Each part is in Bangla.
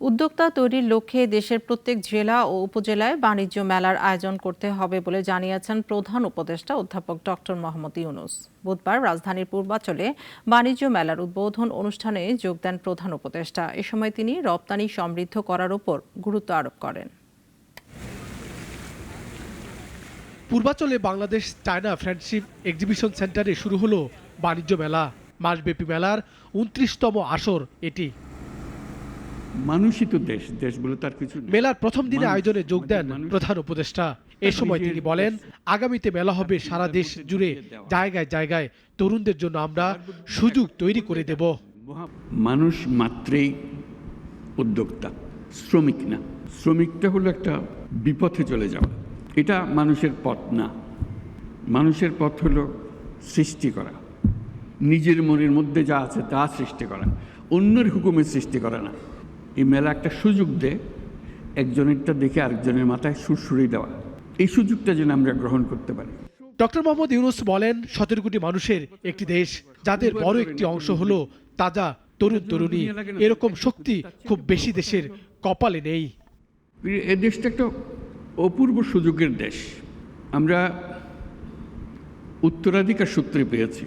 উদ্যোক্তা তৈরির লক্ষ্যে দেশের প্রত্যেক জেলা ও উপজেলায় বাণিজ্য মেলার আয়োজন করতে হবে বলে জানিয়েছেন প্রধান উপদেষ্টা অধ্যাপক ডক্টর মোহাম্মদ ইউনূস। বুধবার রাজধানীর পূর্বাঞ্চলে বাণিজ্য মেলার উদ্বোধন অনুষ্ঠানে যোগ দেন প্রধান উপদেষ্টা। এ সময় তিনি রপ্তানি সমৃদ্ধ করার উপর গুরুত্ব আরোপ করেন। পূর্বাঞ্চলে বাংলাদেশ চায়না ফ্রেন্ডশিপ এক্সিবিশন সেন্টারে শুরু হলো বাণিজ্য মেলা। মাসব্যাপী মেলার ২৯তম আসর এটি। মানুষই তো দেশগুলো তার কিছু। মেলার প্রথম দিনে আয়োজনে যোগ দেন প্রধান উপদেষ্টা। এ সময় তিনি বলেন, আগামীতে মেলা হবে সারা দেশ জুড়ে, জায়গায় জায়গায়। তরুণদের জন্য আমরা সুযোগ তৈরি করে দেব। মানুষ মাত্রেই উদ্যোক্তা, শ্রমিক না। শ্রমিকটা হলো একটা বিপথে চলে যাওয়া। এটা মানুষের পথ না। মানুষের পথ হলো সৃষ্টি করা, নিজের মনের মধ্যে যা আছে তা সৃষ্টি করা, অন্যের হুকুমের সৃষ্টি করা না। এই মেলা একটা সুযোগ দেয় একজনেরটা দেখে আরেকজনের মাথায় সুরসুরি দেওয়া। এই সুযোগটা যেন আমরা গ্রহণ করতে পারি। ডক্টর মোহাম্মদ ইউনূস বলেন, ১৭ কোটি মানুষের একটি দেশ, যাদের বড় একটি অংশ হলো তাজা তরুণ তরুণী। এরকম শক্তি খুব বেশি দেশের কপালে নেই। এ দেশটা একটা অপূর্ব সুযোগের দেশ। আমরা উত্তরাধিকার সূত্রে পেয়েছি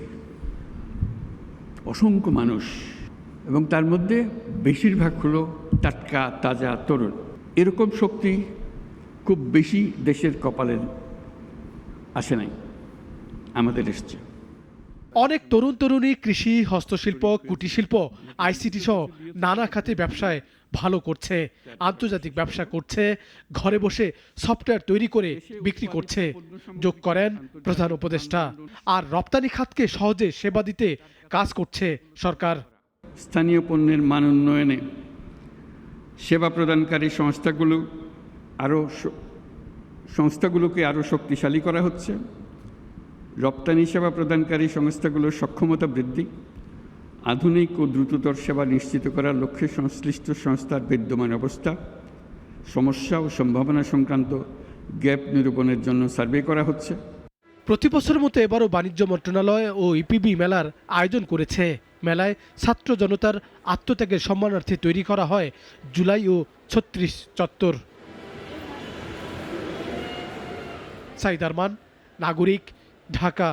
অসংখ্য মানুষ, এবং তার মধ্যে বেশিরভাগ হলো টাটকা তাজা তরুণ। এরকম শক্তি খুব বেশি দেশের কপালে আসে নাই, আমাদের এসছে। অনেক তরুণ তরুণী কৃষি, হস্তশিল্প, কুটির শিল্প, আইসিটি সহ নানা খাতে ব্যবসায় ভালো করছে, আন্তর্জাতিক ব্যবসা করছে, ঘরে বসে সফটওয়্যার তৈরি করে বিক্রি করছে, যোগ করেন প্রধান উপদেষ্টা। আর রপ্তানি খাতকে সহজে সেবা দিতে কাজ করছে সরকার। স্থানীয় পণ্যের মান উন্নয়নে সেবা প্রদানকারী সংস্থাগুলোকে আরও শক্তিশালী করা হচ্ছে। রপ্তানি সেবা প্রদানকারী সংস্থাগুলোর সক্ষমতা বৃদ্ধি, আধুনিক ও দ্রুততর সেবা নিশ্চিত করার লক্ষ্যে সংশ্লিষ্ট সংস্থার বিদ্যমান অবস্থা, সমস্যা ও সম্ভাবনা সংক্রান্ত গ্যাপ নিরূপণের জন্য সার্ভে করা হচ্ছে। প্রতি বছরের মতো এবারও বাণিজ্য মন্ত্রণালয় ও ইপিবি মেলার আয়োজন করেছে। মেলায় ছাত্র জনতার আত্মত্যাগের সম্মানার্থে তৈরি করা হয় জুলাই ও ৩৬ চত্বর। সাইদ আরমান, নাগরিক, ঢাকা।